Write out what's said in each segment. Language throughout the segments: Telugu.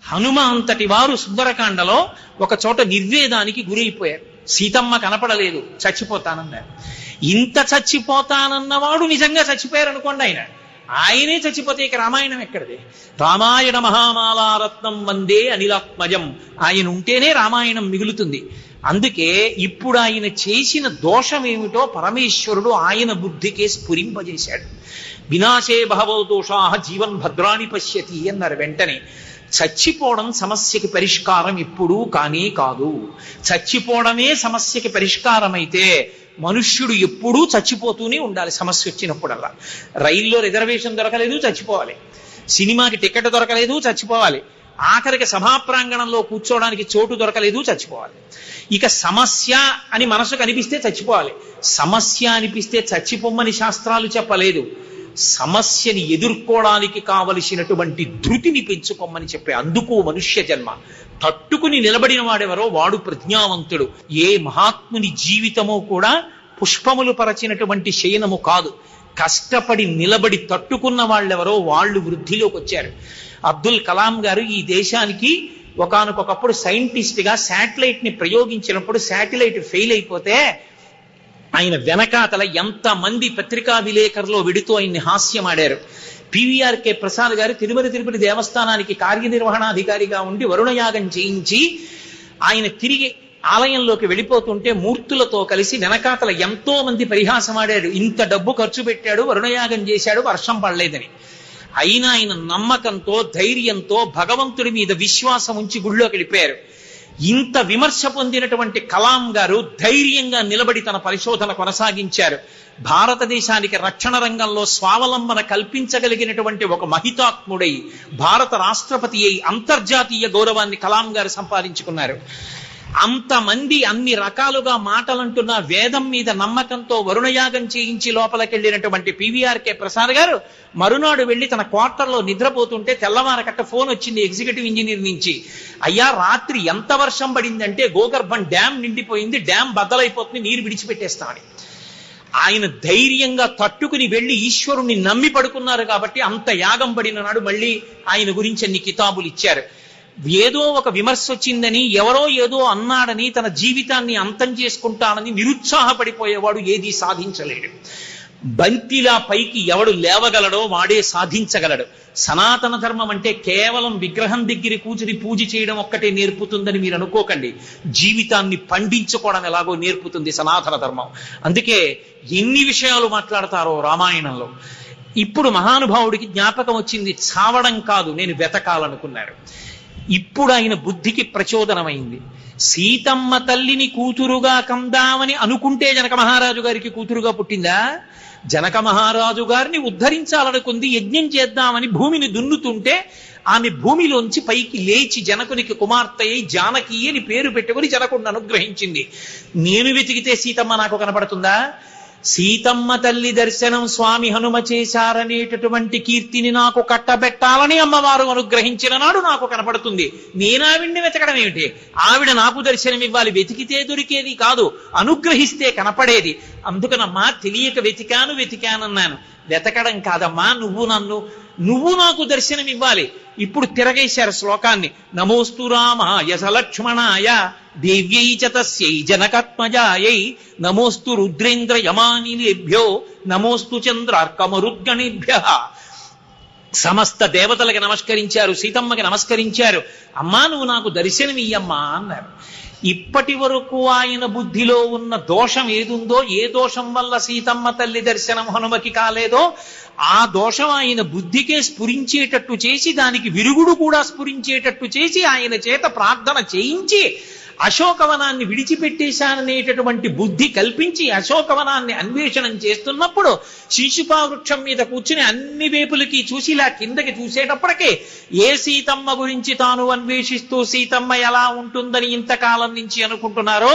హనుమ అంతటి వారు సుందరకాండలో ఒక చోట నిర్వేదానికి గురైపోయారు. సీతమ్మ కనపడలేదు, చచ్చిపోతానన్నారు. ఇంత చచ్చిపోతానన్నవాడు నిజంగా చచ్చిపోయారు అనుకోండి. ఆయనే చచ్చిపోతే ఇక రామాయణం ఎక్కడిది? రామాయణ మహామాలారత్నం వందే అనిలాత్మజం. ఆయన ఉంటేనే రామాయణం మిగులుతుంది. అందుకే ఇప్పుడు ఆయన చేసిన దోషం ఏమిటో పరమేశ్వరుడు ఆయన బుద్ధికే స్ఫురింపజేశాడు. వినాశే బహవో దోషాః జీవన్ భద్రాణి పశ్యతి అన్నారు. వెంటనే చచ్చిపోవడం సమస్యకి పరిష్కారం ఎప్పుడూ కానే కాదు. చచ్చిపోవడమే సమస్యకి పరిష్కారం అయితే మనుష్యుడు ఎప్పుడూ చచ్చిపోతూనే ఉండాలి. సమస్య వచ్చినప్పుడల్లా రైల్లో రిజర్వేషన్ దొరకలేదు, చచ్చిపోవాలి. సినిమాకి టికెట్ దొరకలేదు, చచ్చిపోవాలి. ఆఖరికి సభా ప్రాంగణంలో కూర్చోవడానికి చోటు దొరకలేదు, చచ్చిపోవాలి. ఇక సమస్య అని మనసుకు అనిపిస్తే చచ్చిపోవాలి. సమస్య అనిపిస్తే చచ్చిపోమ్మని శాస్త్రాలు చెప్పలేదు. సమస్యని ఎదుర్కోవడానికి కావలసినటువంటి ధృతిని పెంచుకోమని చెప్పే. అందుకు మనుష్య జన్మ. తట్టుకుని నిలబడిన వాడెవరో వాడు ప్రజ్ఞావంతుడు. ఏ మహాత్ముని జీవితమో కూడా పుష్పములు పరచినటువంటి శయనము కాదు. కష్టపడి నిలబడి తట్టుకున్న వాళ్ళెవరో వాళ్ళు వృద్ధిలోకి వచ్చారు. అబ్దుల్ కలాం గారు ఈ దేశానికి ఒకానొకప్పుడు సైంటిస్ట్ గా శాటిలైట్ ని ప్రయోగించినప్పుడు శాటిలైట్ ఫెయిల్ అయిపోతే ఆయన వెనకాతల ఎంతమంది పత్రికా విలేకరులో విడుతూ ఆయన్ని హాస్యమాడారు. పివిఆర్కే ప్రసాద్ గారు తిరుమల తిరుపతి దేవస్థానానికి కార్యనిర్వహణాధికారిగా ఉండి వరుణయాగం చేయించి ఆయన తిరిగి ఆలయంలోకి వెళ్ళిపోతుంటే మూర్తులతో కలిసి వెనకాతల ఎంతో మంది పరిహాసమాడారు. ఇంత డబ్బు ఖర్చు పెట్టాడు, వరుణయాగం చేశాడు, వర్షం పడలేదని. అయినా ఆయన నమ్మకంతో ధైర్యంతో భగవంతుడి మీద విశ్వాసం ఉంచి గుళ్ళోకి వెళ్ళిపోయారు. ఇంత విమర్శ పొందినటువంటి కలాం గారు ధైర్యంగా నిలబడి తన పరిశోధన కొనసాగించారు. భారతదేశానికి రక్షణ రంగంలో స్వావలంబన కల్పించగలిగినటువంటి ఒక మహితాత్ముడై భారత రాష్ట్రపతి అయి అంతర్జాతీయ గౌరవాన్ని కలాం గారు సంపాదించుకున్నారు. అంతమంది అన్ని రకాలుగా మాటలంటున్న వేదం మీద నమ్మకంతో వరుణయాగం చేయించి లోపలికెళ్ళినటువంటి పివిఆర్కే ప్రసాద్ గారు మరునాడు వెళ్లి తన క్వార్టర్లో నిద్రపోతుంటే తెల్లవారకట్ట ఫోన్ వచ్చింది ఎగ్జిక్యూటివ్ ఇంజనీర్ నుంచి. అయ్యా, రాత్రి ఎంత వర్షం పడిందంటే గోగర్భం డ్యామ్ నిండిపోయింది, డ్యామ్ బద్దలైపోతుంది, నీరు విడిచిపెట్టేస్తామని. ఆయన ధైర్యంగా తట్టుకుని వెళ్లి ఈశ్వరుణ్ణి నమ్మి పడుకున్నారు కాబట్టి అంత యాగం పడిన నాడు మళ్ళీ ఆయన గురించి అన్ని కితాబులు ఇచ్చారు. ఏదో ఒక విమర్శ వచ్చిందని, ఎవరో ఏదో అన్నాడని తన జీవితాన్ని అంతం చేసుకుంటానని నిరుత్సాహపడిపోయేవాడు ఏదీ సాధించలేడు. బంతిలా పైకి ఎవడు లేవగలడో వాడే సాధించగలడు. సనాతన ధర్మం అంటే కేవలం విగ్రహం దగ్గర కూర్చుని పూజ చేయడం ఒక్కటే నేర్పుతుందని మీరు అనుకోకండి. జీవితాన్ని పండించుకోవడం ఎలాగో నేర్పుతుంది సనాతన ధర్మం. అందుకే ఎన్ని విషయాలు మాట్లాడతారో రామాయణంలో. ఇప్పుడు మహానుభావుడికి జ్ఞాపకం వచ్చింది, చావడం కాదు నేను వెతకాలనుకున్నారు. ఇప్పుడు ఆయన బుద్ధికి ప్రచోదనమైంది. సీతమ్మ తల్లిని కూతురుగా కందామని అనుకుంటే జనక మహారాజు గారికి కూతురుగా పుట్టిందా? జనక మహారాజు గారిని ఉద్ధరించాలనుకుంది, యజ్ఞం చేద్దామని భూమిని దున్నుతుంటే ఆమె భూమిలోంచి పైకి లేచి జనకునికి కుమార్తె అయి జానకి అని పేరు పెట్టుకుని జనకుడిని అనుగ్రహించింది. నేను వెతికితే సీతమ్మ నాకు కనపడుతుందా? సీతమ్మ తల్లి దర్శనం స్వామి హనుమ చేశారనేటటువంటి కీర్తిని నాకు కట్టబెట్టాలని అమ్మవారు అనుగ్రహించిన నాడు నాకు కనపడుతుంది. నేను ఆవిడ్ని వెతకడం ఏమిటి? ఆవిడ నాకు దర్శనం ఇవ్వాలి. వెతికితే దొరికేది కాదు, అనుగ్రహిస్తే కనపడేది. అందుకనమ్మా తెలియక వెతికానన్నాను. వెతకడం కాదమ్మా, నువ్వు నాకు దర్శనం ఇవ్వాలి. ఇప్పుడు తిరగేశారు శ్లోకాన్ని. నమోస్తు రామాయ సలక్ష్మణాయ దేవ్యై చ తస్యై జనకాత్మజాయై నమోస్తు రుద్రేంద్ర యమానిలేభ్యో నమోస్తు చంద్రార్కమరుద్గణేభ్యః. సమస్త దేవతలకి నమస్కరించారు, సీతమ్మకి నమస్కరించారు. అమ్మా నువ్వు నాకు దర్శనం ఇయ్యమ్మా అన్నారు. ఇప్పటి వరకు ఆయన బుద్ధిలో ఉన్న దోషం ఏదుందో, ఏ దోషం వల్ల సీతమ్మ తల్లి దర్శనం హనుమకి కాలేదో ఆ దోషం ఆయన బుద్ధికే స్ఫురించేటట్టు చేసి, దానికి విరుగుడు కూడా స్ఫురించేటట్టు చేసి ఆయన చేత ప్రార్థన చేయించి అశోకవనాన్ని విడిచిపెట్టేశాననేటటువంటి బుద్ధి కల్పించి అశోకవనాన్ని అన్వేషణం చేస్తున్నప్పుడు శిశుపా వృక్షం మీద కూర్చుని అన్ని వైపులకి చూసి ఇలా కిందకి చూసేటప్పటికే ఏ సీతమ్మ గురించి తాను అన్వేషిస్తూ సీతమ్మ ఎలా ఉంటుందని ఇంతకాలం నుంచి అనుకుంటున్నారో,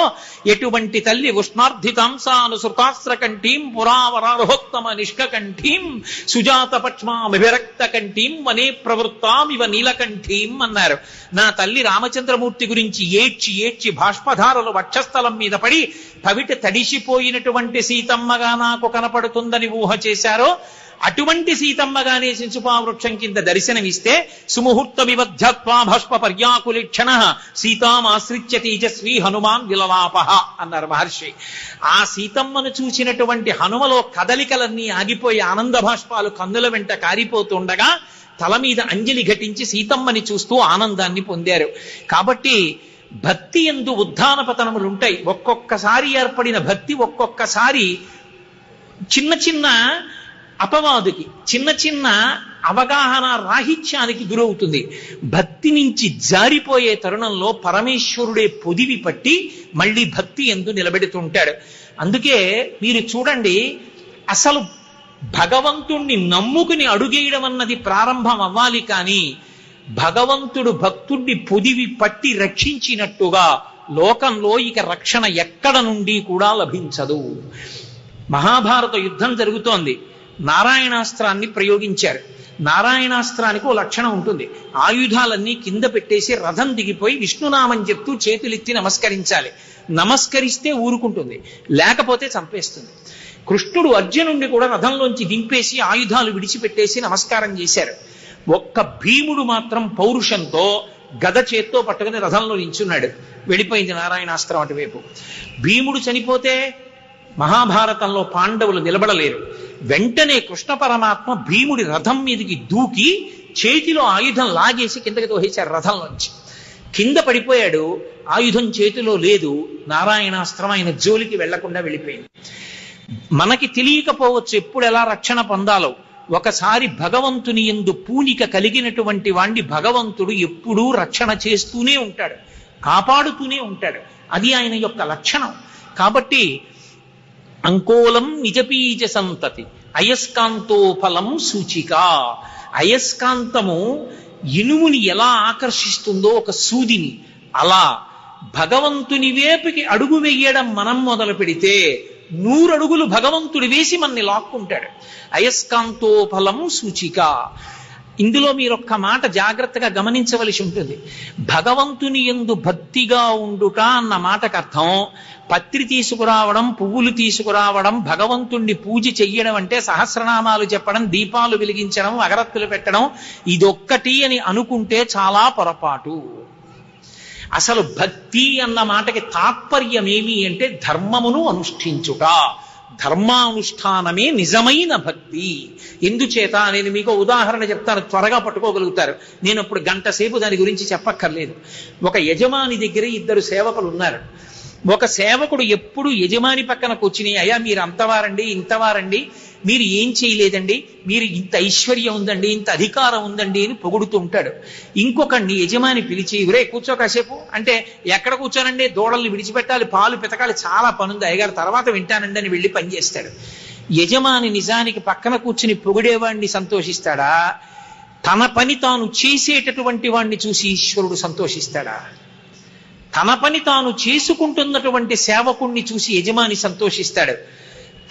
ఎటువంటి తల్లి ఉష్ణార్థితాంసాను శృతాస్త్ర కంఠీం పురావరారోత్తమ నిష్కంఠీం సుజాత పక్ష్మాభిరక్త కంఠీం వనే ప్రవృత్తాం ఇవ నీలకంఠీం అన్నారు. నా తల్లి రామచంద్రమూర్తి గురించి ఏడ్చి ఏడ్చి బాష్పధారలు వక్షస్థలం మీద పడి పవిట తడిసిపోయినటువంటి సీతమ్మగా నాకు కనపడుతుందని ఊహ చేశారో అటువంటి సీతమ్మగానే శింశుపా వృక్షం కింద దర్శనమిస్తే సుముహూర్తమివధ్యత్వా భస్మ పర్యాకులిక్షణ సీతామాశ్రిత్య తేజస్వీ హనుమాన్ విలలాపహ అన్నారు మహర్షి. ఆ సీతమ్మను చూసినటువంటి హనుమలో కదలికలన్నీ ఆగిపోయి ఆనంద భాష్పాలు కన్నుల వెంట కారిపోతుండగా తల మీద అంజలి ఘటించి సీతమ్మని చూస్తూ ఆనందాన్ని పొందారు. కాబట్టి భక్తి యందు ఉత్థాన పతనములుంటాయి. ఒక్కొక్కసారి ఏర్పడిన భక్తి ఒక్కొక్కసారి చిన్న చిన్న అపవాదుకి, చిన్న చిన్న అవగాహన రాహిత్యానికి గురవుతుంది. భక్తి నుంచి జారిపోయే తరుణంలో పరమేశ్వరుడే పొదివి పట్టి మళ్ళీ భక్తి యందు నిలబెడుతుంటాడు. అందుకే మీరు చూడండి, అసలు భగవంతుణ్ణి నమ్ముకుని అడుగేయడం అన్నది ప్రారంభం అవ్వాలి, కానీ భగవంతుడు భక్తుడిని పొదివి పట్టి రక్షించినట్టుగా లోకంలో ఇక రక్షణ ఎక్కడ నుండి కూడా లభించదు. మహాభారత యుద్ధం జరుగుతోంది. నారాయణాస్త్రాన్ని ప్రయోగించారు. నారాయణాస్త్రానికి ఓ లక్షణం ఉంటుంది. ఆయుధాలన్నీ కింద పెట్టేసి రథం దిగిపోయి విష్ణునామం చెప్తూ చేతులెత్తి నమస్కరించాలి. నమస్కరిస్తే ఊరుకుంటుంది, లేకపోతే చంపేస్తుంది. కృష్ణుడు అర్జునుడిని కూడా రథంలోంచి దింపేసి ఆయుధాలు విడిచిపెట్టేసి నమస్కారం చేశారు. ఒక్క భీముడు మాత్రం పౌరుషంతో గద చేత్తో పట్టుకుని రథంలో నించున్నాడు. వెళ్ళిపోయింది నారాయణాస్త్రం అటువైపు. భీముడు చనిపోతే మహాభారతంలో పాండవులు నిలబడలేరు. వెంటనే కృష్ణ పరమాత్మ భీముడి రథం మీదకి దూకి చేతిలో ఆయుధం లాగేసి కిందకి తోసేశారు. రథంలోంచి కింద పడిపోయాడు. ఆయుధం చేతిలో లేదు. నారాయణాస్త్రం ఆయన జోలికి వెళ్లకుండా వెళ్ళిపోయింది. మనకి తెలియకపోవచ్చు ఎప్పుడు ఎలా రక్షణ పొందాలో. ఒకసారి భగవంతుని యందు పూనిక కలిగినటువంటి వాణ్ణి భగవంతుడు ఎప్పుడూ రక్షణ చేస్తూనే ఉంటాడు, కాపాడుతూనే ఉంటాడు. అది ఆయన యొక్క లక్షణం. కాబట్టి అంకోలం నిజపీజ సంతతి అయస్కాంతో ఫలం సూచిక. అయస్కాంతము ఇనుముని ఎలా ఆకర్షిస్తుందో ఒక సూదిని, అలా భగవంతుని వేపుకి అడుగు వెయ్యడం మనం మొదలు పెడితే 100 అడుగులు భగవంతుడు వేసి మనని లాక్కుంటాడు. అయస్కాంతో ఫలం సూచిక. ఇందులో మీరొక్క మాట జాగ్రత్తగా గమనించవలసి ఉంటుంది. భగవంతుని యందు భక్తిగా ఉండుట అన్న మాటకు అర్థం పత్రి తీసుకురావడం, పువ్వులు తీసుకురావడం, భగవంతుణ్ణి పూజ చెయ్యడం అంటే సహస్రనామాలు చెప్పడం, దీపాలు వెలిగించడం, అగరత్తులు పెట్టడం, ఇదొక్కటి అని అనుకుంటే చాలా పొరపాటు. అసలు భక్తి అన్న మాటకి తాత్పర్యం ఏమి అంటే ధర్మమును అనుష్ఠించుట. ధర్మానుష్ఠానమే నిజమైన భక్తి. ఎందుచేత నేను మీకు ఉదాహరణ చెప్తాను, త్వరగా పట్టుకోగలుగుతారు. నేను ఇప్పుడు గంట సేపు దాని గురించి చెప్పక్కర్లేదు. ఒక యజమాని దగ్గర 2 సేవకులు ఉన్నారు. ఒక సేవకుడు ఎప్పుడు యజమాని పక్కన కూర్చుని, అయ్యా మీరు అంతవారండి, ఇంతవారండి, మీరు ఏం చేయలేదండి, మీరు ఇంత ఐశ్వర్యం ఉందండి, ఇంత అధికారం ఉందండి అని పొగుడుతూ ఉంటాడు. ఇంకొకడిని యజమాని పిలిచి, రే కూర్చో కాసేపు అంటే, ఎక్కడ కూర్చోనండి, దూడల్ని విడిచిపెట్టాలి, పాలు పితకాలి, చాలా పనుంది అయ్యగారు, తర్వాత వింటానండి అని వెళ్ళి పనిచేస్తాడు. యజమాని నిజానికి పక్కన కూర్చుని పొగిడేవాడిని సంతోషిస్తాడా? తన పని తాను చేసేటటువంటి వాడిని చూసి ఈశ్వరుడు సంతోషిస్తాడా? తన పని తాను చేసుకుంటున్నటువంటి సేవకుణ్ణి చూసి యజమాని సంతోషిస్తాడు.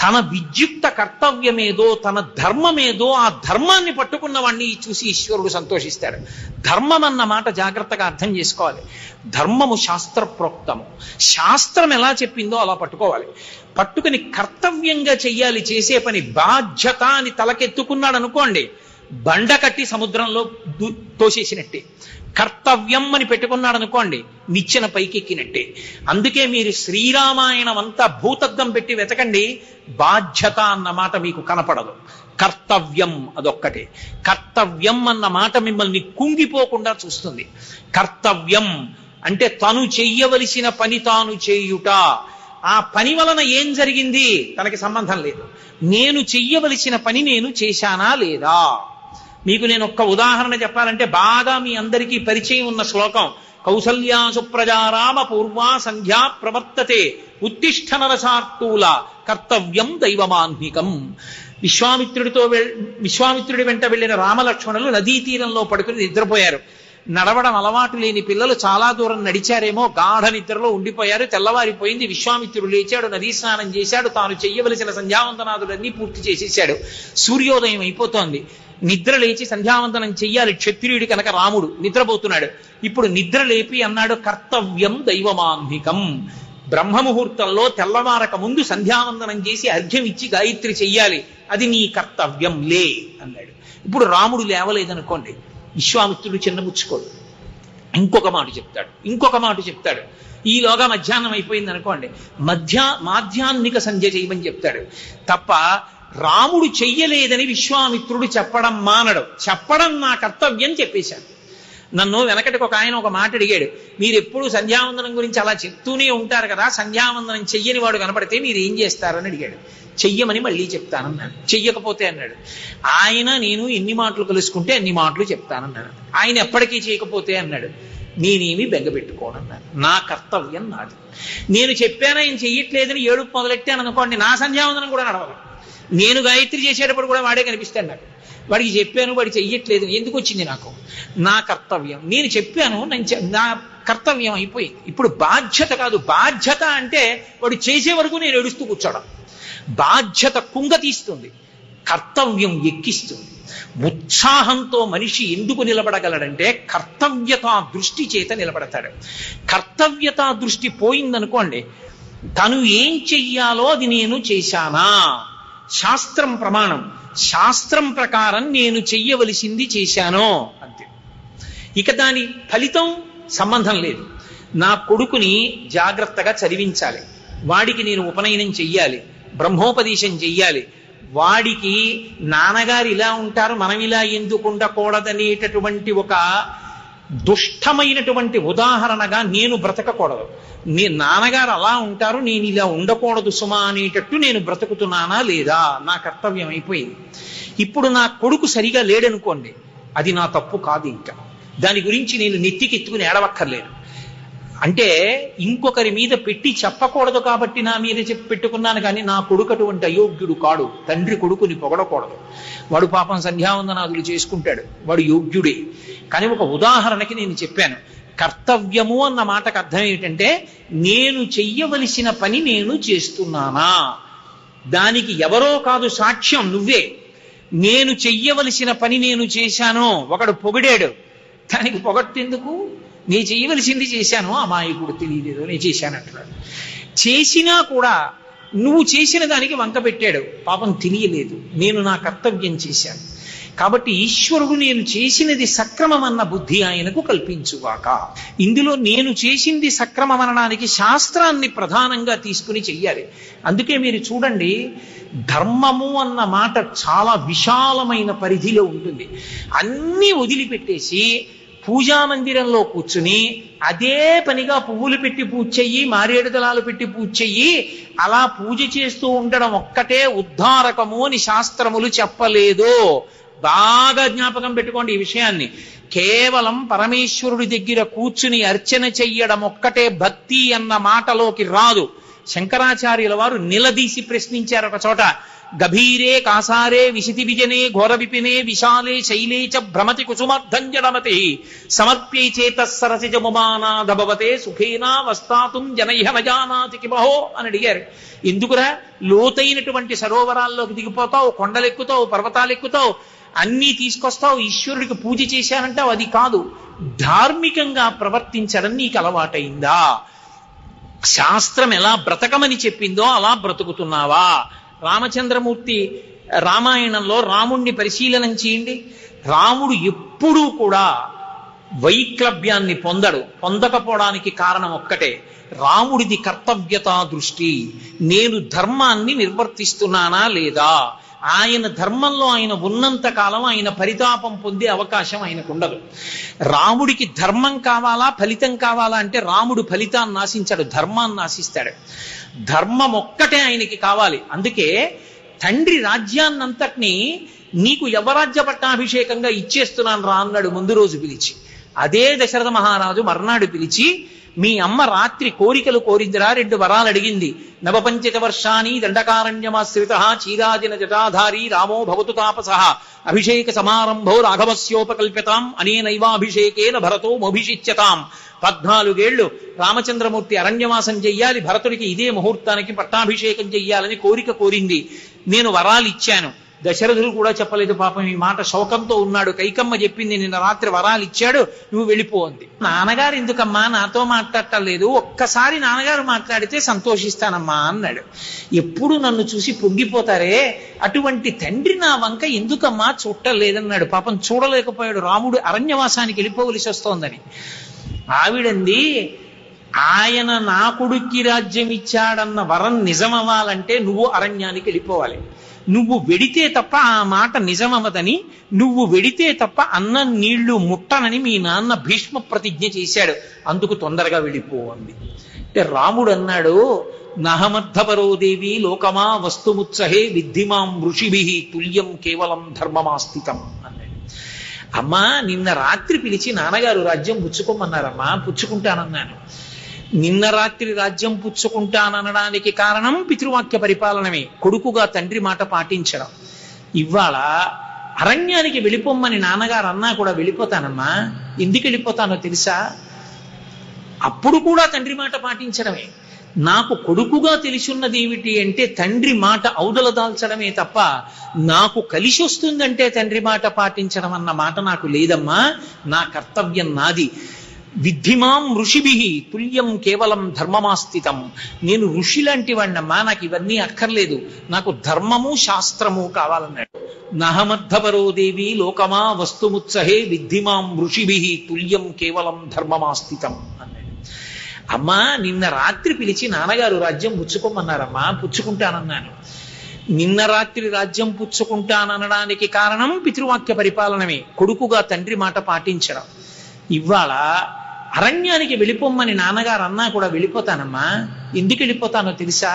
తన విద్యుక్త కర్తవ్యమేదో, తన ధర్మమేదో, ఆ ధర్మాన్ని పట్టుకున్న వాడిని చూసి ఈశ్వరుడు సంతోషిస్తాడు. ధర్మం అన్న మాట జాగ్రత్తగా అర్థం చేసుకోవాలి. ధర్మము శాస్త్రప్రోక్తము. శాస్త్రం ఎలా చెప్పిందో అలా పట్టుకోవాలి. పట్టుకుని కర్తవ్యంగా చెయ్యాలి. చేసే పని బాధ్యత అని తలకెత్తుకున్నాడు అనుకోండి, బండ కట్టి సముద్రంలో తోసేసినట్టే. కర్తవ్యం అని పెట్టుకున్నాడు అనుకోండి, నిచ్చెన పైకెక్కినట్టే. అందుకే మీరు శ్రీరామాయణం అంతా భూతద్దం పెట్టి వెతకండి, బాధ్యత అన్న మాట మీకు కనపడదు. కర్తవ్యం అదొక్కటే. కర్తవ్యం అన్న మాట మిమ్మల్ని కుంగిపోకుండా చూస్తుంది. కర్తవ్యం అంటే తను చెయ్యవలసిన పని తాను చేయుట. ఆ పని వలన ఏం జరిగింది తనకి సంబంధం లేదు. నేను చెయ్యవలసిన పని నేను చేశానా లేదా? మీకు నేను ఒక్క ఉదాహరణ చెప్పాలంటే, బాగా మీ అందరికీ పరిచయం ఉన్న శ్లోకం, కౌసల్యా సుప్రజారామ పూర్వా సంధ్యా ప్రవర్తతే ఉత్తిష్ఠ నరసార్తూల కర్తవ్యం దైవమాన్నికం. విశ్వామిత్రుడి వెంట వెళ్ళిన రామలక్ష్మణులు నదీ తీరంలో పడుకుని నిద్రపోయారు. నడవడం అలవాటు లేని పిల్లలు చాలా దూరం నడిచారేమో, గాఢ నిద్రలో ఉండిపోయారు. తెల్లవారిపోయింది. విశ్వామిత్రుడు లేచాడు, నదీ స్నానం చేశాడు, తాను చెయ్యవలసిన సంధ్యావందనాదులన్నీ పూర్తి చేసేసాడు. సూర్యోదయం అయిపోతోంది. నిద్ర లేచి సంధ్యావందనం చెయ్యాలి. క్షత్రియుడి కనుక రాముడు నిద్రపోతున్నాడు. ఇప్పుడు నిద్ర లేపి అన్నాడు, కర్తవ్యం దైవమాన్నికం. బ్రహ్మముహూర్తంలో తెల్లవారక ముందు సంధ్యావందనం చేసి అర్ఘ్యం ఇచ్చి గాయత్రి చెయ్యాలి, అది నీ కర్తవ్యం లే అన్నాడు. ఇప్పుడు రాముడు లేవలేదనుకోండి, విశ్వామిత్రుడు చిన్నబుచ్చుకోడు, ఇంకొక మాట చెప్తాడు. ఈలోగా మధ్యాహ్నం అయిపోయింది అనుకోండి, మాధ్యాహ్నిక సంధ్య చేయమని చెప్తాడు తప్ప రాముడు చెయ్యలేదని విశ్వామిత్రుడు చెప్పడం మానడు. చెప్పడం నా కర్తవ్యం చెప్పేశాను. నన్ను వెనకటికి ఒక ఆయన ఒక మాట అడిగాడు, మీరు ఎప్పుడు సంధ్యావందనం గురించి అలా చెప్తూనే ఉంటారు కదా, సంధ్యావందనం చెయ్యని వాడు కనపడితే మీరు ఏం చేస్తారని అడిగాడు. చెయ్యమని మళ్ళీ చెప్తానన్నాడు. చెయ్యకపోతే అన్నాడు, ఆయన నేను ఎన్ని మాటలు కలుసుకుంటే అన్ని మాటలు చెప్తానన్నాడు. ఆయన ఎప్పటికీ చేయకపోతే అన్నాడు, నేనేమి బెంగపెట్టుకోనన్నాడు. నా కర్తవ్యం నాది. నేను చెప్పాను ఆయన చెయ్యట్లేదని ఏడుపు మొదలెట్టాను అనుకోండి, నా సంధ్యావందనం కూడా నడవదు. నేను గాయత్రి చేసేటప్పుడు కూడా వాడే కనిపిస్తాడు నాకు. వాడికి చెప్పాను, వాడు చెయ్యట్లేదు, ఎందుకు వచ్చింది నాకు? నా కర్తవ్యం. నేను చెప్పాను, నా కర్తవ్యం అయిపోయింది. ఇప్పుడు బాధ్యత కాదు. బాధ్యత అంటే వాడు చేసే వరకు నేను ఏడుస్తూ కూర్చోడం. బాధ్యత కుంగ తీస్తుంది, కర్తవ్యం ఎక్కిస్తుంది. ఉత్సాహంతో మనిషి ఎందుకు నిలబడగలడంటే కర్తవ్యతా దృష్టి చేత నిలబడతాడు. కర్తవ్యతా దృష్టి పోయిందనుకోండి, తను ఏం చెయ్యాలో అది నేను చేశానా, శాస్త్రం ప్రమాణం, శాస్త్రం ప్రకారం నేను చెయ్యవలసింది చేశానో అంతే. ఇక దాని ఫలితం సంబంధం లేదు. నా కొడుకుని జాగ్రత్తగా చదివించాలి, వాడికి నేను ఉపనయనం చెయ్యాలి, బ్రహ్మోపదేశం చెయ్యాలి, వాడికి నాన్నగారు ఇలా ఉంటారు మనం ఇలా ఎందుకు ఉండకూడదనేటటువంటి ఒక దుష్టమైనటువంటి ఉదాహరణగా నేను బ్రతకకూడదు. నాన్నగారు అలా ఉంటారు నేను ఇలా ఉండకూడదు సుమా అనేటట్టు నేను బ్రతుకుతున్నానా లేదా, నా కర్తవ్యం అయిపోయింది. ఇప్పుడు నా కొడుకు సరిగా లేడనుకోండి, అది నా తప్పు కాదు. ఇంకా దాని గురించి నేను నెత్తికెత్తుకుని ఏడవక్కర్లేదు. అంటే ఇంకొకరి మీద పెట్టి చెప్పకూడదు కాబట్టి నా మీద చెప్పి పెట్టుకున్నాను, కానీ నా కొడుకు అటువంటి అయోగ్యుడు కాడు. తండ్రి కొడుకుని పొగడకూడదు. వాడు పాపం సంధ్యావందనాదులు చేసుకుంటాడు, వాడు యోగ్యుడే. కానీ ఒక ఉదాహరణకి నేను చెప్పాను. కర్తవ్యము అన్న మాటకు అర్థం ఏమిటంటే నేను చెయ్యవలసిన పని నేను చేస్తున్నానా, దానికి ఎవరో కాదు సాక్ష్యం, నువ్వే. నేను చెయ్యవలసిన పని నేను చేశాను, ఒకడు పొగిడాడు, దానికి పొగట్టెందుకు? నేను చేయవలసింది చేశాను, అమాయకుడు తెలియలేదు నేను చేశానంటున్నాడు. చేసినా కూడా నువ్వు చేసిన దానికి వంక పెట్టాడు, పాపం తెలియలేదు, నేను నా కర్తవ్యం చేశాను. కాబట్టి ఈశ్వరుడు నేను చేసినది సక్రమమన్న బుద్ధి ఆయనకు కల్పించుగాక. ఇందులో నేను చేసింది సక్రమమనడానికి శాస్త్రాన్ని ప్రధానంగా తీసుకుని చెయ్యాలి. అందుకే మీరు చూడండి, ధర్మము అన్న మాట చాలా విశాలమైన పరిధిలో ఉంటుంది. అన్నీ వదిలిపెట్టేసి పూజా మందిరంలో కూర్చుని అదే పనిగా పువ్వులు పెట్టి పూజ చెయ్యి, మారేడు దళాలు పెట్టి పూజ చెయ్యి, అలా పూజ చేస్తూ ఉండడం ఒక్కటే ఉద్ధారకము అని శాస్త్రములు చెప్పలేదు. బాగా జ్ఞాపకం పెట్టుకోండి ఈ విషయాన్ని. కేవలం పరమేశ్వరుడి దగ్గర కూర్చుని అర్చన చెయ్యడం ఒక్కటే భక్తి అన్న మాటలోకి రాదు. శంకరాచార్యుల వారు నిలదీసి ప్రశ్నించారు ఒక చోట. గభీరే కాసారే విశితి విజనే ఘోర విపినే విశాలే శైలే చ భ్రమతి కుసుమార్ధంజనమతి సమర్ప్యై చేతస్సరసిజముమానాదభవతే సుఖేనా వస్తాతుం జనైహ నజానాతి కిమహో అని అడిగారు. ఎందుకురా లోతైనటువంటి సరోవరాల్లోకి దిగిపోతావు, కొండలెక్కుతావు, పర్వతాలెక్కుతావు, అన్నీ తీసుకొస్తావు, ఈశ్వరుడికి పూజ చేశానంటావు, అది కాదు. ధార్మికంగా ప్రవర్తించడం నీకు అలవాటైందా? శాస్త్రం ఎలా బ్రతకమని చెప్పిందో అలా బ్రతుకుతున్నావా? రామచంద్రమూర్తి రామాయణంలో రాముణ్ణి పరిశీలనం చేయండి. రాముడు ఎప్పుడూ కూడా వైక్లభ్యాన్ని పొందకపోవడానికి కారణం ఒక్కటే, రాముడిది కర్తవ్యతా దృష్టి. నేను ధర్మాన్ని నిర్వర్తిస్తున్నానా లేదా? ఆయన ధర్మంలో ఆయన ఉన్నంత కాలం ఆయన పరితాపం పొందే అవకాశం ఆయనకు ఉండదు. రాముడికి ధర్మం కావాలా ఫలితం కావాలా అంటే రాముడు ఫలితాన్ని ఆశించాడు, ధర్మాన్ని ఆశిస్తాడు. ధర్మం ఒక్కటే ఆయనకి కావాలి. అందుకే తండ్రి రాజ్యాన్నంతటినీ నీకు యవరాజ్య పట్టాభిషేకంగా ఇచ్చేస్తున్నాను రా అన్నాడు ముందు రోజు పిలిచి. అదే దశరథ మహారాజు మర్నాడు పిలిచి, మీ అమ్మ రాత్రి కోరికలు కోరిందిరా, 2 వరాలు అడిగింది. నవపంచక వర్షాన్ని దండకారణ్యమాశ్రిత చీరాజిన జటాధారి రామో భవతు తాపసః అభిషేక సమారంభో రాఘవస్యోపకల్ప్యతాం అనేనైవాభిషేకేన భరతో మోభిషిచ్యతాం. 14 ఏళ్లు రామచంద్రమూర్తి అరణ్యవాసం చెయ్యాలి, భరతుడికి ఇదే ముహూర్తానికి పట్టాభిషేకం చెయ్యాలని కోరిక కోరింది. నేను వరాలు ఇచ్చాను. దశరథుడు కూడా చెప్పలేదు పాపం ఈ మాట, శోకంతో ఉన్నాడు. కైకమ్మ చెప్పింది నిన్న రాత్రి వరాలు ఇచ్చాడు, నువ్వు వెళ్ళిపో అంది. నాన్నగారు ఎందుకమ్మా నాతో మాట్లాడటలేదు, ఒక్కసారి నాన్నగారు మాట్లాడితే సంతోషిస్తానమ్మా అన్నాడు. ఎప్పుడు నన్ను చూసి పొంగిపోతారే, అటువంటి తండ్రి నా వంక ఎందుకమ్మా చూడలేదన్నాడు. పాపం చూడలేకపోయాడు, రాముడు అరణ్యవాసానికి వెళ్ళిపోవలసి వస్తోందని. ఆవిడంది, ఆయన నా కొడుక్కి రాజ్యం ఇచ్చాడన్న వరం నిజమవ్వాలంటే నువ్వు అరణ్యానికి వెళ్ళిపోవాలి. నువ్వు వెడితే తప్ప ఆ మాట నిజమవదని, నువ్వు వెడితే తప్ప అన్నం నీళ్లు ముట్టనని మీ నాన్న భీష్మ ప్రతిజ్ఞ చేశాడు, అందుకు తొందరగా వెళ్ళిపో అంది. అంటే రాముడు అన్నాడు, నహమర్థపరోదేవి లోకమా వస్తుముత్సహే విద్ధిమాం ఋషిభి తుల్యం కేవలం ధర్మమాస్థితం అన్నాడు. అమ్మా నిన్న రాత్రి పిలిచి నాన్నగారు రాజ్యం పుచ్చుకోమన్నారమ్మా, పుచ్చుకుంటానన్నాను. నిన్న రాత్రి రాజ్యం పుచ్చుకుంటాననడానికి కారణం పితృవాక్య పరిపాలనమే, కొడుకుగా తండ్రి మాట పాటించడం. ఇవాళ అరణ్యానికి వెళ్ళిపోమ్మని నాన్నగారు అన్నా కూడా వెళ్ళిపోతానమ్మా. ఎందుకు వెళ్ళిపోతానో తెలుసా? అప్పుడు కూడా తండ్రి మాట పాటించడమే. నాకు కొడుకుగా తెలిసున్నది ఏమిటి అంటే తండ్రి మాట ఔదల దాల్చడమే తప్ప నాకు కలిసి వస్తుందంటే తండ్రి మాట పాటించడం అన్న మాట నాకు లేదమ్మా. నా కర్తవ్యం నాది. విద్ధిమాం ఋషిభి తుల్యం కేవలం ధర్మమాస్థితం. నేను ఋషి లాంటి వాడినమ్మా, నాకు ఇవన్నీ అక్కర్లేదు, నాకు ధర్మము శాస్త్రము కావాలన్నాడు. నహమర్థపరోదేవి లోకమా వస్తుముత్సహే విద్ధిమాం ఋషిభి తుల్యం కేవలం ధర్మమాస్థితం అన్నాడు. అమ్మా నిన్న రాత్రి పిలిచి నాన్నగారు రాజ్యం పుచ్చుకోమన్నారమ్మా, పుచ్చుకుంటానన్నాను. నిన్న రాత్రి రాజ్యం పుచ్చుకుంటాననడానికి కారణం పితృవాక్య పరిపాలనమే, కొడుకుగా తండ్రి మాట పాటించడం. ఇవాళ అరణ్యానికి వెళ్ళిపోమ్మని నాన్నగారు అన్నా కూడా వెళ్ళిపోతానమ్మా. ఎందుకు వెళ్ళిపోతానో తెలుసా?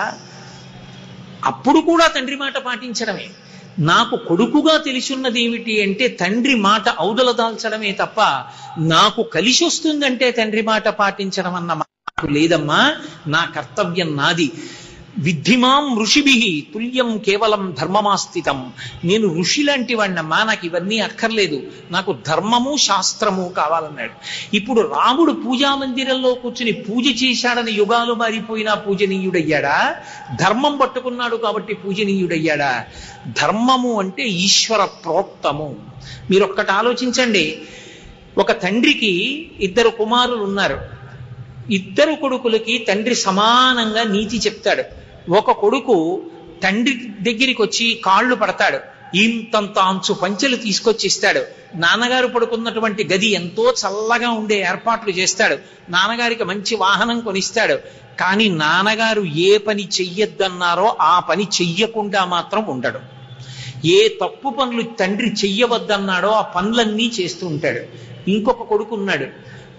అప్పుడు కూడా తండ్రి మాట పాటించడమే. నాకు కొడుకుగా తెలిసున్నది ఏమిటి అంటే తండ్రి మాట ఔదల దాల్చడమే తప్ప నాకు కలిసి వస్తుందంటే తండ్రి మాట పాటించడం అన్న మాట లేదమ్మా. నా కర్తవ్యం నాది. విద్ధిమాం ఋషిభి తుల్యం కేవలం ధర్మమాస్థితం. నేను ఋషి లాంటి వాడినమ్మా, నాకు ఇవన్నీ అక్కర్లేదు, నాకు ధర్మము శాస్త్రము కావాలన్నాడు. ఇప్పుడు రాముడు పూజా మందిరంలో కూర్చుని పూజ చేశాడని యుగాలు మారిపోయినా పూజనీయుడయ్యాడా? ధర్మం పట్టుకున్నాడు కాబట్టి పూజనీయుడయ్యాడా? ధర్మము అంటే ఈశ్వర ప్రోక్తము. మీరు ఒక్కటి ఆలోచించండి. ఒక తండ్రికి ఇద్దరు కుమారులు ఉన్నారు. ఇద్దరు కొడుకులకి తండ్రి సమానంగా నీతి చెప్తాడు. ఒక కొడుకు తండ్రి దగ్గరికి వచ్చి కాళ్ళు పడతాడు, ఇంతంత అంచు పంచెలు తీసుకొచ్చి ఇస్తాడు. నాన్నగారు పడుకున్నటువంటి గది ఎంతో చల్లగా ఉండే ఏర్పాట్లు చేస్తాడు. నాన్నగారికి మంచి వాహనం కొనిస్తాడు. కానీ నాన్నగారు ఏ పని చెయ్యొద్దన్నారో ఆ పని చెయ్యకుండా మాత్రం ఉండడు. ఏ తప్పు పనులు తండ్రి చెయ్యవద్దన్నాడో ఆ పనులన్నీ చేస్తూ ఉంటాడు. ఇంకొక కొడుకు ఉన్నాడు,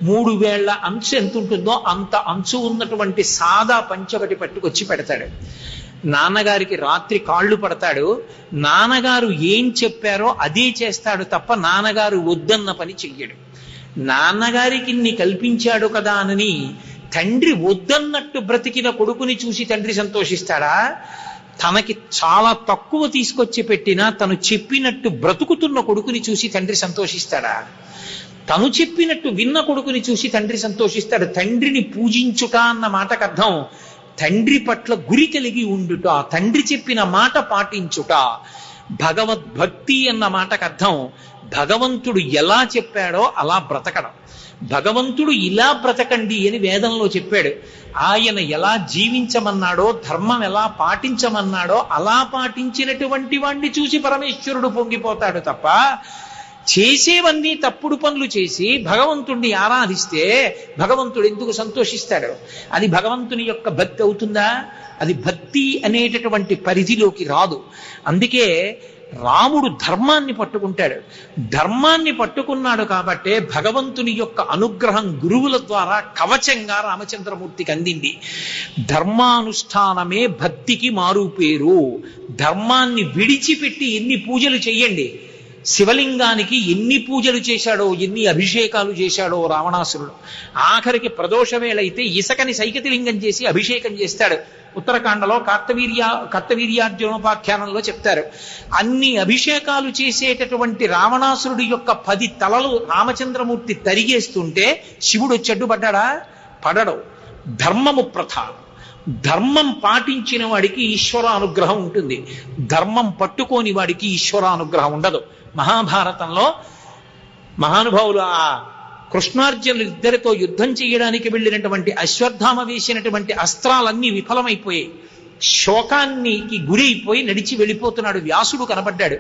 3 వేళ్ల అంచు ఎంత ఉంటుందో అంత అంచు ఉన్నటువంటి సాదా పంచొకటి పట్టుకొచ్చి పెడతాడు. నాన్నగారికి రాత్రి కాళ్ళు పడతాడు. నాన్నగారు ఏం చెప్పారో అదే చేస్తాడు తప్ప నాన్నగారు వద్దన్న పని చెయ్యడు. నాన్నగారికి ఇన్ని కల్పించాడు కదా అని తండ్రి వద్దన్నట్టు బ్రతికిన కొడుకుని చూసి తండ్రి సంతోషిస్తాడా? తనకి చాలా తక్కువ తీసుకొచ్చి పెట్టినా తను చెప్పినట్టు బ్రతుకుతున్న కొడుకుని చూసి తండ్రి సంతోషిస్తాడా? తను చెప్పినట్టు విన్న కొడుకుని చూసి తండ్రి సంతోషిస్తాడు. తండ్రిని పూజించుట అన్న మాటకు అర్థం తండ్రి పట్ల గురి కలిగి ఉండుట, తండ్రి చెప్పిన మాట పాటించుట. భగవద్భక్తి అన్న మాటకు అర్థం భగవంతుడు ఎలా చెప్పాడో అలా బ్రతకడం. భగవంతుడు ఇలా బ్రతకండి అని వేదంలో చెప్పాడు. ఆయన ఎలా జీవించమన్నాడో, ధర్మం ఎలా పాటించమన్నాడో అలా పాటించినటువంటి వాణ్ణి చూసి పరమేశ్వరుడు పొంగిపోతాడు తప్ప చేసేవన్నీ తప్పుడు పనులు చేసి భగవంతుణ్ణి ఆరాధిస్తే భగవంతుడు ఎందుకు సంతోషిస్తాడు? అది భగవంతుని యొక్క భక్తి అవుతుందా? అది భక్తి అనేటటువంటి పరిధిలోకి రాదు. అందుకే రాముడు ధర్మాన్ని పట్టుకుంటాడు. ధర్మాన్ని పట్టుకున్నాడు కాబట్టే భగవంతుని యొక్క అనుగ్రహం గురువుల ద్వారా కవచంగా రామచంద్రమూర్తికి అందింది. ధర్మానుష్ఠానమే భక్తికి మారు పేరు. ధర్మాన్ని విడిచిపెట్టి ఎన్ని పూజలు చెయ్యండి, శివలింగానికి ఎన్ని పూజలు చేశాడో, ఎన్ని అభిషేకాలు చేశాడో రావణాసురుడు. ఆఖరికి ప్రదోష వేళైతే ఇసకని సైకతిలింగం చేసి అభిషేకం చేస్తాడు. ఉత్తరాఖండలో కార్తవీర్యార్జునోపాఖ్యానంలో చెప్తారు. అన్ని అభిషేకాలు చేసేటటువంటి రావణాసురుడి యొక్క 10 తలలు రామచంద్రమూర్తి తరిగేస్తుంటే శివుడు వచ్చి అడ్డుపడ్డాడా? పడడు. ధర్మము ప్రధానం. ధర్మం పాటించిన వాడికి ఈశ్వర అనుగ్రహం ఉంటుంది, ధర్మం పట్టుకోని వాడికి ఈశ్వర అనుగ్రహం ఉండదు. మహాభారతంలో మహానుభావులు ఆ కృష్ణార్జునులు ఇద్దరితో యుద్ధం చేయడానికి వెళ్ళినటువంటి అశ్వత్థామ వేసినటువంటి అస్త్రాలన్నీ విఫలమైపోయాయి. శోకానికి గురైపోయి నడిచి వెళ్ళిపోతున్నాడు. వ్యాసుడు కనబడ్డాడు.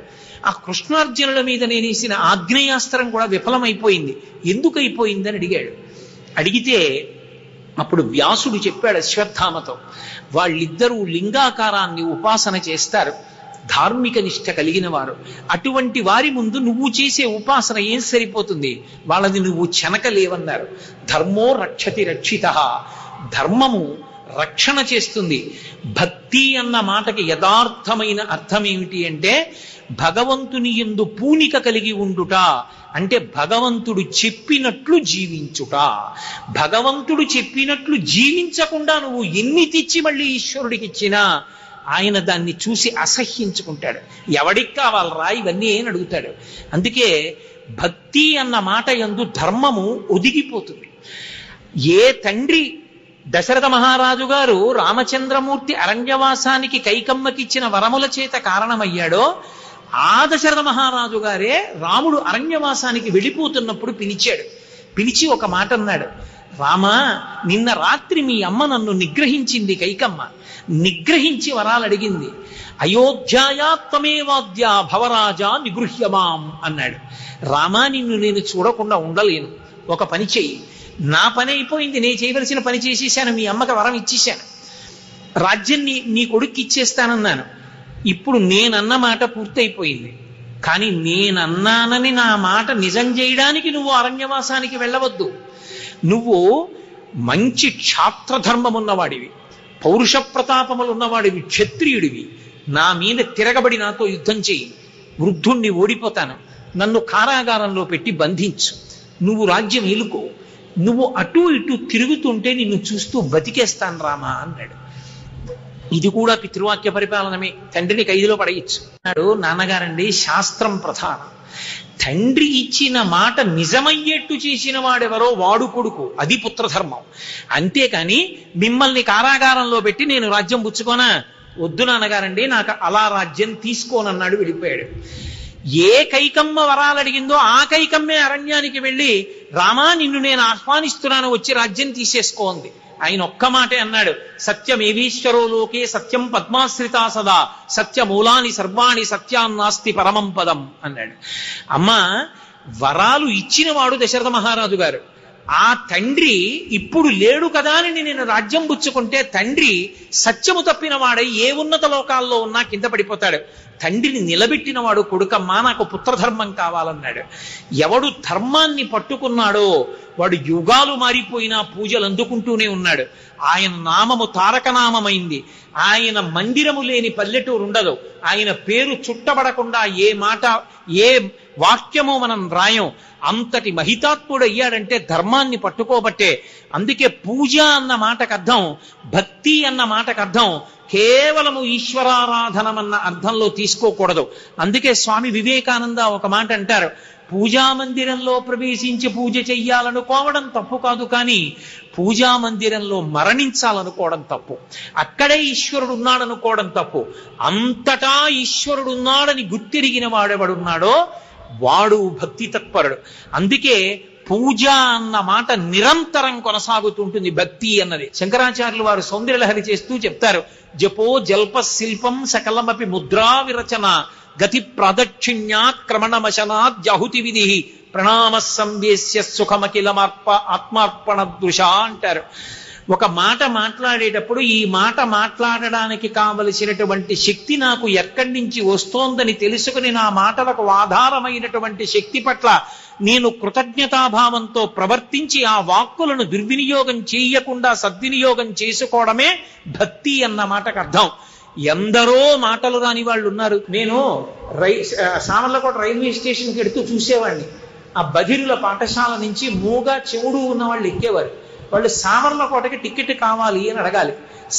ఆ కృష్ణార్జునుల మీద నేనేసిన ఆగ్నేయాస్త్రం కూడా విఫలమైపోయింది, ఎందుకు అయిపోయిందని అడిగాడు. అడిగితే అప్పుడు వ్యాసుడు చెప్పాడు అశ్వత్థామతో, వాళ్ళిద్దరూ లింగాకారాన్ని ఉపాసన చేస్తారు, ధార్మిక నిష్ఠ కలిగిన వారు. అటువంటి వారి ముందు నువ్వు చేసే ఉపాసన ఏం సరిపోతుంది, వాళ్ళని నువ్వు చెనకలేవన్నారు. ధర్మో రక్షతి రక్షితః, ధర్మము రక్షణ చేస్తుంది. భక్తి అన్న మాటకి యథార్థమైన అర్థం ఏమిటి అంటే భగవంతుని యందు పూనిక కలిగి ఉండుట, అంటే భగవంతుడు చెప్పినట్లు జీవించుట. భగవంతుడు చెప్పినట్లు జీవించకుండా నువ్వు ఎన్ని తెచ్చి మళ్ళీ ఈశ్వరుడికి ఇచ్చినా ఆయన దాన్ని చూసి అసహ్యించుకుంటాడు. ఎవడికి కావాలరా ఇవన్నీ అని అడుగుతాడు. అందుకే భక్తి అన్న మాట యందు ధర్మము ఒదిగిపోతుంది. ఏ తండ్రి దశరథ మహారాజు గారు రామచంద్రమూర్తి అరణ్యవాసానికి కైకమ్మకిచ్చిన వరముల చేత కారణమయ్యాడో ఆ దశరథ మహారాజు గారే రాముడు అరణ్యవాసానికి వెళ్ళిపోతున్నప్పుడు పిలిచాడు. పిలిచి ఒక మాట అన్నాడు, రామా, నిన్న రాత్రి మీ అమ్మ నన్ను నిగ్రహించింది, కైకమ్మ నిగ్రహించి వరాలు అడిగింది. అయోధ్యాయా త్వమేవాద్యా భవరాజా నిగృహ్యమాం అన్నాడు. రామా, నిన్ను నేను చూడకుండా ఉండలేను, ఒక పని చెయ్యి. నా పని అయిపోయింది, నేను చేయవలసిన పని చేసేసాను, మీ అమ్మకి వరం ఇచ్చేశాను, రాజ్యం నీ కొడుక్కి ఇచ్చేస్తానన్నాను. ఇప్పుడు నేనన్న మాట పూర్తయిపోయింది, కానీ నేనన్నానని నా మాట నిజం చేయడానికి నువ్వు అరణ్యవాసానికి వెళ్ళవద్దు. నువ్వు మంచి క్షాత్రధర్మం ఉన్నవాడివి, పౌరుష ప్రతాపములు ఉన్నవాడివి, క్షత్రియుడివి. నా మీద తిరగబడి నాతో యుద్ధం చెయ్యి, వృద్ధుణ్ణి ఓడిపోతాను, నన్ను కారాగారంలో పెట్టి బంధించు, నువ్వు రాజ్యం ఏలుకో, నువ్వు అటు ఇటు తిరుగుతుంటే నిన్ను చూస్తూ బతికేస్తాను రామా అన్నాడు. ఇది కూడా పితృవాక్య పరిపాలనమే. తండ్రిని ఖైదులో పడేయచ్చు అన్నాడు. నాన్నగారండి, శాస్త్రం ప్రధానం. తండ్రి ఇచ్చిన మాట నిజమయ్యేట్టు చేసిన వాడెవరో వాడు కొడుకు, అది పుత్రధర్మం. అంతేకాని మిమ్మల్ని కారాగారంలో పెట్టి నేను రాజ్యం పుచ్చుకోనా, వద్దు నాన్నగారండి, నాకు అలా రాజ్యం తీసుకోనన్నాడు, వెళ్ళిపోయాడు. ఏ కైకమ్మ వరాలు అడిగిందో ఆ కైకమ్మే అరణ్యానికి వెళ్ళి, రామా నిన్ను నేను ఆహ్వానిస్తున్నాను, వచ్చి రాజ్యం తీసేసుకోంది. ఆయన ఒక్క మాటే అన్నాడు, సత్యమేవీశ్వరో లోకే సత్యం పద్మాశ్రితా సదా సత్యమూలాని సర్వాణి సత్యాన్నాస్తి పరమం పదం అన్నాడు. అమ్మా, వరాలు ఇచ్చినవాడు దశరథ మహారాజు గారు. ఆ తండ్రి ఇప్పుడు లేడు కదా అని నేను రాజ్యం పుచ్చుకుంటే తండ్రి సత్యము తప్పిన వాడై ఏ ఉన్నత లోకాల్లో ఉన్నా కింద పడిపోతాడు. తండ్రిని నిలబెట్టిన వాడు కొడుకమ్మా నాకు పుత్రధర్మం కావాలన్నాడు. ఎవడు ధర్మాన్ని పట్టుకున్నాడో వాడు యుగాలు మారిపోయినా పూజలు అందుకుంటూనే ఉన్నాడు. ఆయన నామము తారకనామమైంది. ఆయన మందిరము లేని పల్లెటూరు ఉండదు. ఆయన పేరు చుట్టబడకుండా ఏ మాట ఏ వాక్యము మనం రాయం. అంతటి మహితాత్ముడయ్యాడంటే ధర్మాన్ని పట్టుకోబట్టే. అందుకే పూజ అన్న మాటకు అర్థం, భక్తి అన్న మాటకు అర్థం కేవలము ఈశ్వరారాధనమన్న అర్థంలో తీసుకోకూడదు. అందుకే స్వామి వివేకానంద ఒక మాట అంటారు, పూజా మందిరంలో ప్రవేశించి పూజ చెయ్యాలనుకోవడం తప్పు కాదు, కానీ పూజా మందిరంలో మరణించాలనుకోవడం తప్పు. అక్కడే ఈశ్వరుడు ఉన్నాడనుకోవడం తప్పు. అంతటా ఈశ్వరుడు ఉన్నాడని గుర్తిరిగిన వాడెవడున్నాడో వాడు భక్తి తత్పరుడు. అందుకే పూజ అన్న మాట నిరంతరం కొనసాగుతుంటుంది భక్తి అన్నది. శంకరాచార్యులు వారు సౌందర్యలహరి చేస్తూ చెప్తారు, జపో జల్ప శిల్పం సకలమపి ముద్రా విరచన గతి ప్రదక్షిణ్యాత్ క్రమణమశనాత్ జహుతి విధి ప్రణామ సంవేశ్య సుఖమఖిలమార్ప ఆత్మార్పణ దృశ అంటారు. ఒక మాట మాట్లాడేటప్పుడు ఈ మాట మాట్లాడడానికి కావలసినటువంటి శక్తి నాకు ఎక్కడి నుంచి వస్తోందని తెలుసుకుని నా మాటలకు ఆధారమైనటువంటి శక్తి పట్ల నేను కృతజ్ఞతాభావంతో ప్రవర్తించి ఆ వాక్కులను దుర్వినియోగం చేయకుండా సద్వినియోగం చేసుకోవడమే భక్తి అన్న మాటకు అర్థం. ఎందరో మాటలు రాని వాళ్ళు ఉన్నారు. నేను సామర్లకోట రైల్వే స్టేషన్కి ఎడుతూ చూసేవాడిని. ఆ బధిరుల పాఠశాల నుంచి మూగా చెవుడు ఉన్న వాళ్ళు ఎక్కేవారు. వాళ్ళు సామర్లకోటకి టికెట్ కావాలి అని అడగాలి.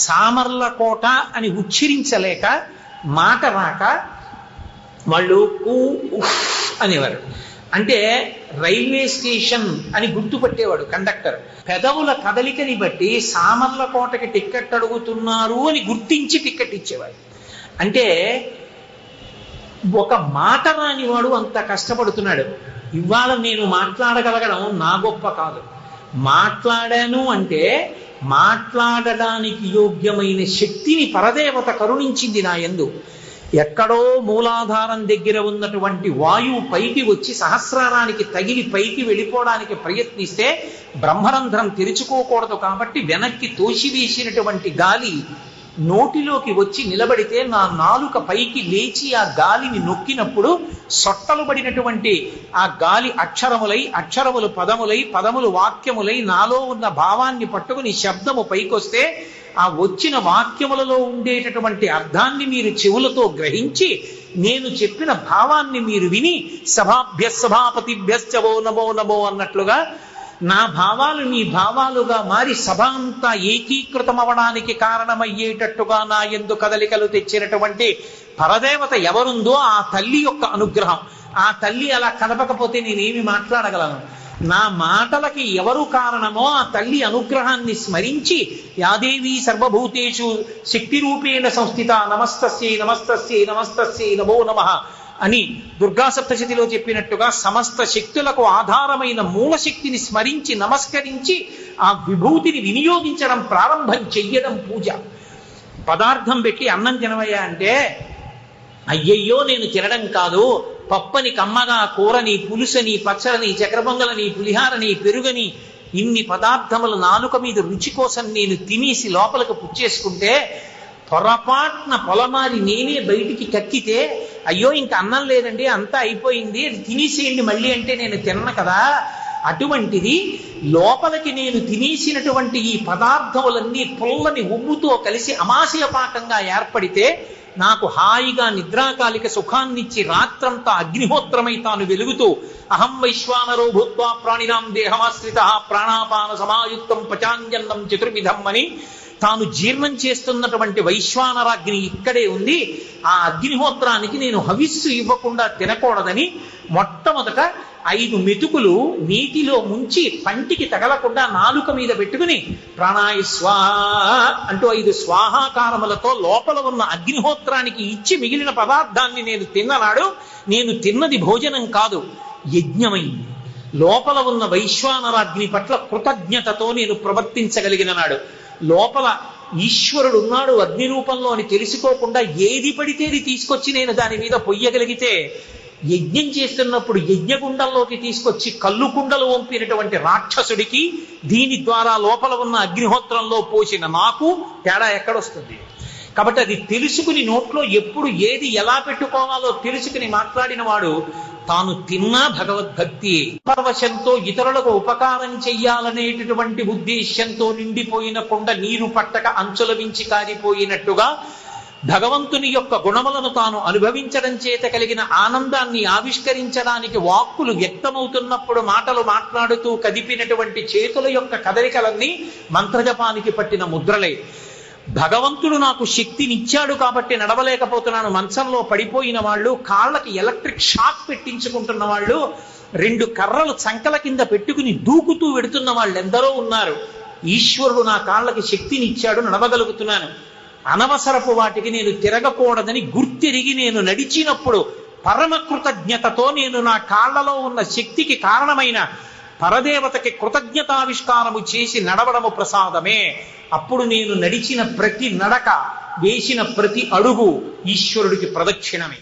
సామర్లకోట అని ఉచ్చరించలేక మాట రాక వాళ్ళు అనేవారు. అంటే రైల్వే స్టేషన్ అని గుర్తుపట్టేవాడు కండక్టర్. పెదవుల కదలికని బట్టి సామర్లకోటకి టిక్కెట్ అడుగుతున్నారు అని గుర్తించి టిక్కెట్ ఇచ్చేవాడు. అంటే ఒక మాట రానివాడు అంత కష్టపడుతున్నాడు. ఇవాళ నేను మాట్లాడగలగడం నా గొప్ప కాదు. మాట్లాడాను అంటే మాట్లాడడానికి యోగ్యమైన శక్తిని పరదేవత కరుణించింది నా యందు. ఎక్కడో మూలాధారం దగ్గర ఉన్నటువంటి వాయువు పైకి వచ్చి సహస్రారానికి తగిలి పైకి వెళ్ళిపోవడానికి ప్రయత్నిస్తే బ్రహ్మరంధ్రం తెరుచుకోకూడదు కాబట్టి వెనక్కి తోసివేసినటువంటి గాలి నోటిలోకి వచ్చి నిలబడితే నా నాలుక పైకి లేచి ఆ గాలిని నొక్కినప్పుడు సొట్టలు పడినటువంటి ఆ గాలి అక్షరములై, అక్షరములు పదములై, పదములు వాక్యములై నాలో ఉన్న భావాన్ని పట్టుకుని శబ్దము పైకొస్తే ఆ వచ్చిన వాక్యములలో ఉండేటటువంటి అర్థాన్ని మీరు చెవులతో గ్రహించి నేను చెప్పిన భావాన్ని మీరు విని సభాభ్య సభాపతిభ్యశ్చవో నమో నమో అన్నట్లుగా నా భావాలు మీ భావాలుగా మారి సభ అంతా ఏకీకృతం అవడానికి కారణమయ్యేటట్టుగా నా యందు కదలికలు తెచ్చినటువంటి పరదేవత ఎవరుందో ఆ తల్లి యొక్క అనుగ్రహం. ఆ తల్లి అలా కదపకపోతే నేనేమి మాట్లాడగలను? నా మాటలకి ఎవరు కారణమో ఆ తల్లి అనుగ్రహాన్ని స్మరించి యాదేవి సర్వభూతేషు శక్తి రూపేణ సంస్థిత నమస్తస్యై నమస్తస్యై నమస్తస్యై నమో నమః అని దుర్గా సప్తశతిలో చెప్పినట్టుగా సమస్త శక్తులకు ఆధారమైన మూలశక్తిని స్మరించి నమస్కరించి ఆ విభూతిని వినియోగించడం ప్రారంభం చెయ్యడం పూజ. పదార్థం పెట్టి అన్నం తినవయ్యా అంటే అయ్యయ్యో నేను తినడం కాదు, పప్పని, కమ్మగా, కూరని, పులుసని, పచ్చడని, చక్రపొంగలని, పులిహారని, పెరుగని ఇన్ని పదార్థములు నాలుక మీద రుచి కోసం నేను తినేసి లోపలికి పుచ్చేసుకుంటే పొరపాటున పొలమారి నేనే బయటికి కక్కితే అయ్యో ఇంక అన్నం లేదండి అంతా అయిపోయింది అది తినేసేయండి మళ్ళీ అంటే నేను తిన్న కదా. అటువంటిది లోపలికి నేను తినేసినటువంటి ఈ పదార్థములన్నీ పుల్లని ఉమ్ముతో కలిసి అమాశయపాకంగా ఏర్పడితే నాకు హాయిగా నిద్రాకాలిక సుఖాన్నిచ్చి రాత్రంతా అగ్నిహోత్రమై తాను వెలుగుతూ అహం వైశ్వానరో భూత్వా ప్రాణినాం దేహమాశ్రిత ప్రాణాపాన సమాయుక్తం పచాంజన్నం చతుర్విధం అని తాను జీర్ణం చేస్తున్నటువంటి వైశ్వానరాగ్ని ఇక్కడే ఉంది. ఆ అగ్నిహోత్రానికి నేను హవిస్సు ఇవ్వకుండా తినకూడదని మొట్టమొదట 5 మెతుకులు నీటిలో ముంచి పంటికి తగలకుండా నాలుక మీద పెట్టుకుని ప్రాణాయ స్వాహ అంటూ 5 స్వాహాకారములతో లోపల ఉన్న అగ్నిహోత్రానికి ఇచ్చి మిగిలిన పదార్థాన్ని నేను తిన్ననాడు నేను తిన్నది భోజనం కాదు, యజ్ఞమైంది. లోపల ఉన్న వైశ్వానరాగ్ని పట్ల కృతజ్ఞతతో నేను ప్రవర్తించగలిగిన నాడు లోపల ఈశ్వరుడు ఉన్నాడు అగ్ని రూపంలో అని తెలుసుకోకుండా ఏది పడితేది తీసుకొచ్చి నేను దాని మీద పొయ్యగలిగితే యజ్ఞం చేస్తున్నప్పుడు యజ్ఞకుండంలోకి తీసుకొచ్చి కల్లు కుండలు వంపినటువంటి రాక్షసుడికి దీని ద్వారా లోపల ఉన్న అగ్నిహోత్రంలో పోసిన నాకు తేడా ఎక్కడొస్తుంది? కాబట్టి అది తెలుసుకుని నోట్లో ఎప్పుడు ఏది ఎలా పెట్టుకోవాలో తెలుసుకుని మాట్లాడిన వాడు తాను తిన్నా భగవద్భక్తి పరవశంతో ఇతరులకు ఉపకారం చెయ్యాలనేటటువంటి ఉద్దేశ్యంతో నిండిపోయిన కొండ నీరు పట్టక అంచుల మించి కారిపోయినట్టుగా భగవంతుని యొక్క గుణములను తాను అనుభవించడం చేత కలిగిన ఆనందాన్ని ఆవిష్కరించడానికి వాక్కులు వ్యక్తమవుతున్నప్పుడు మాటలు మాట్లాడుతూ కదిపినటువంటి చేతుల యొక్క కదలికలన్నీ మంత్రజపానికి పట్టిన ముద్రలే. భగవంతుడు నాకు శక్తినిచ్చాడు కాబట్టి నడవలేకపోతున్నాను మంచంలో పడిపోయిన వాళ్ళు, కాళ్ళకి ఎలక్ట్రిక్ షాక్ పెట్టించుకుంటున్న వాళ్ళు, 2 కర్రలు చంకల కింద పెట్టుకుని దూకుతూ వెడుతున్న వాళ్ళు ఎందరో ఉన్నారు. ఈశ్వరుడు నా కాళ్ళకి శక్తినిచ్చాడు, నడవగలుగుతున్నాను. అనవసరపు వాటికి నేను తిరగకూడదని గుర్తిరిగి నేను నడిచినప్పుడు పరమ కృతజ్ఞతతో నేను నా కాళ్లలో ఉన్న శక్తికి కారణమైన పరదేవతకి కృతజ్ఞతావిష్కారము చేసి నడవడము ప్రసాదమే. అప్పుడు నేను నడిచిన ప్రతి నడక, వేసిన ప్రతి అడుగు ఈశ్వరుడికి ప్రదక్షిణమే.